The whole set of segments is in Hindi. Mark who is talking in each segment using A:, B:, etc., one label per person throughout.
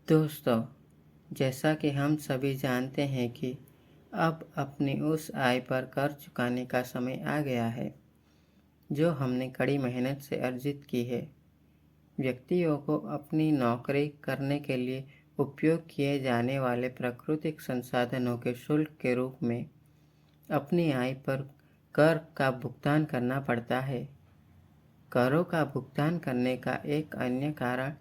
A: दोस्तों, जैसा कि हम सभी जानते हैं कि अब अपनी उस आय पर कर चुकाने का समय आ गया है, जो हमने कड़ी मेहनत से अर्जित की है। व्यक्तियों को अपनी नौकरी करने के लिए उपयोग किए जाने वाले प्राकृतिक संसाधनों के शुल्क के रूप में अपनी आय पर कर का भुगतान करना पड़ता है। करों का भुगतान करने का एक अन्य कारण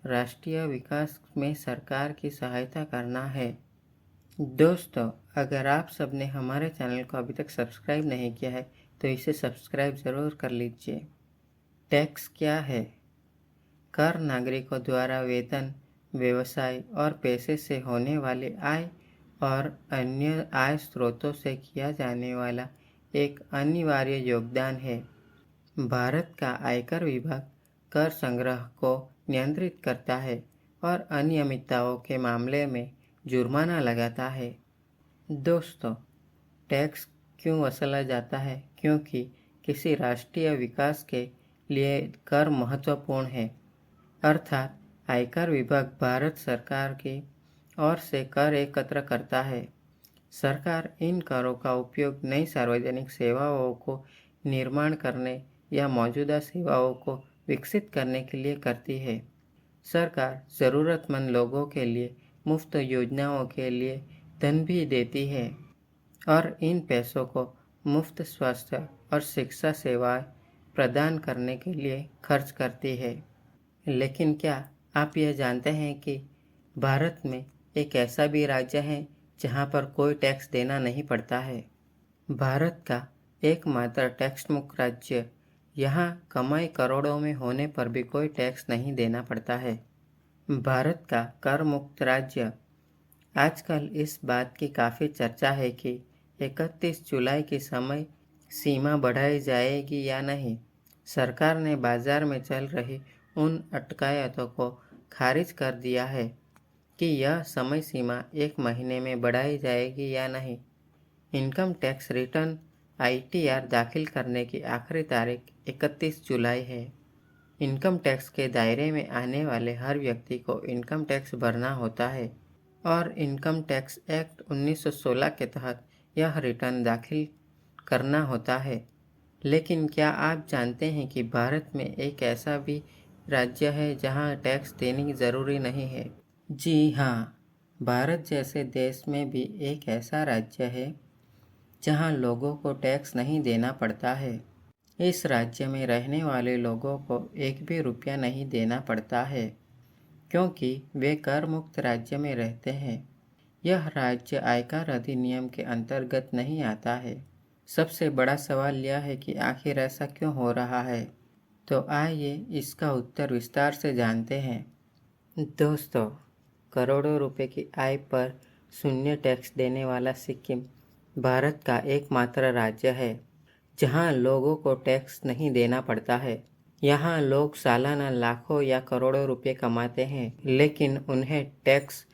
A: राष्ट्रीय विकास में सरकार की सहायता करना है। दोस्तों, अगर आप सबने हमारे चैनल को अभी तक सब्सक्राइब नहीं किया है तो इसे सब्सक्राइब ज़रूर कर लीजिए। टैक्स क्या है? कर नागरिकों द्वारा वेतन, व्यवसाय और पैसे से होने वाली आय और अन्य आय स्रोतों से किया जाने वाला एक अनिवार्य योगदान है। भारत का आयकर विभाग कर संग्रह को नियंत्रित करता है और अनियमितताओं के मामले में जुर्माना लगाता है। दोस्तों, टैक्स क्यों वसूला जाता है? क्योंकि किसी राष्ट्रीय विकास के लिए कर महत्वपूर्ण है। अर्थात आयकर विभाग भारत सरकार की ओर से कर एकत्र करता है। सरकार इन करों का उपयोग नई सार्वजनिक सेवाओं को निर्माण करने या मौजूदा सेवाओं को विकसित करने के लिए करती है। सरकार ज़रूरतमंद लोगों के लिए मुफ्त योजनाओं के लिए धन भी देती है और इन पैसों को मुफ्त स्वास्थ्य और शिक्षा सेवाएं प्रदान करने के लिए खर्च करती है। लेकिन क्या आप यह जानते हैं कि भारत में एक ऐसा भी राज्य है जहां पर कोई टैक्स देना नहीं पड़ता है? भारत का एकमात्र टैक्स मुक्त राज्य, यहाँ कमाई करोड़ों में होने पर भी कोई टैक्स नहीं देना पड़ता है। भारत का कर मुक्त राज्य। आजकल इस बात की काफ़ी चर्चा है कि 31 जुलाई की समय सीमा बढ़ाई जाएगी या नहीं। सरकार ने बाजार में चल रही उन अटकलों को खारिज कर दिया है कि यह समय सीमा 1 महीने में बढ़ाई जाएगी या नहीं। इनकम टैक्स रिटर्न ITR दाखिल करने की आखिरी तारीख 31 जुलाई है। इनकम टैक्स के दायरे में आने वाले हर व्यक्ति को इनकम टैक्स भरना होता है और इनकम टैक्स एक्ट 1916 के तहत यह रिटर्न दाखिल करना होता है। लेकिन क्या आप जानते हैं कि भारत में एक ऐसा भी राज्य है जहां टैक्स देनी ज़रूरी नहीं है? जी हाँ, भारत जैसे देश में भी एक ऐसा राज्य है जहां लोगों को टैक्स नहीं देना पड़ता है। इस राज्य में रहने वाले लोगों को एक भी रुपया नहीं देना पड़ता है, क्योंकि वे कर मुक्त राज्य में रहते हैं। यह राज्य आयकर अधिनियम के अंतर्गत नहीं आता है। सबसे बड़ा सवाल यह है कि आखिर ऐसा क्यों हो रहा है? तो आइए इसका उत्तर विस्तार से जानते हैं। दोस्तों, करोड़ों रुपए की आय पर शून्य टैक्स देने वाला सिक्किम भारत का एकमात्र राज्य है जहां लोगों को टैक्स नहीं देना पड़ता है। यहाँ लोग सालाना लाखों या करोड़ों रुपए कमाते हैं, लेकिन उन्हें टैक्स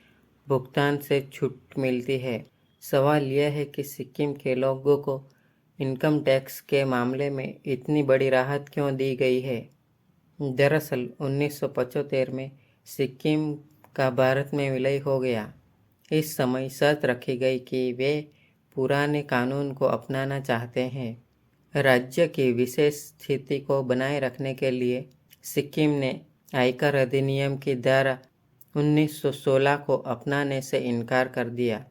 A: भुगतान से छूट मिलती है। सवाल यह है कि सिक्किम के लोगों को इनकम टैक्स के मामले में इतनी बड़ी राहत क्यों दी गई है? दरअसल 1975 में सिक्किम का भारत में विलय हो गया। इस समय शर्त रखी गई कि वे पुराने कानून को अपनाना चाहते हैं। राज्य की विशेष स्थिति को बनाए रखने के लिए सिक्किम ने आयकर अधिनियम की धारा 1916 को अपनाने से इनकार कर दिया।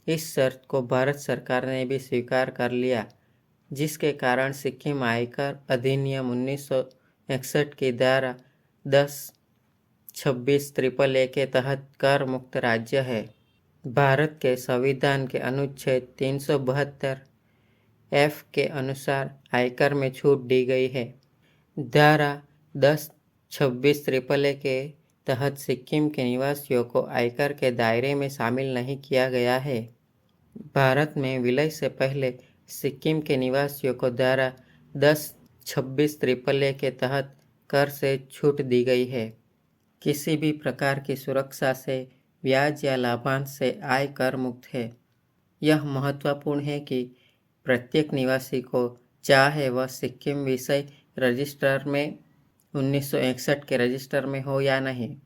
A: इस शर्त को भारत सरकार ने भी स्वीकार कर लिया, जिसके कारण सिक्किम आयकर अधिनियम 1961 की धारा 10(26) के तहत कर मुक्त राज्य है। भारत के संविधान के अनुच्छेद 372F के अनुसार आयकर में छूट दी गई है। धारा 10(26) के तहत सिक्किम के निवासियों को आयकर के दायरे में शामिल नहीं किया गया है। भारत में विलय से पहले सिक्किम के निवासियों को धारा 10(26) के तहत कर से छूट दी गई है। किसी भी प्रकार की सुरक्षा से, ब्याज या लाभांश से आय कर मुक्त है। यह महत्वपूर्ण है कि प्रत्येक निवासी को, चाहे वह सिक्किम विषय रजिस्टर में 1961 के रजिस्टर में हो या नहीं,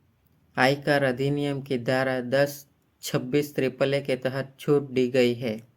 A: आयकर अधिनियम की धारा 10, 26 ट्रिपल ए के तहत छूट दी गई है।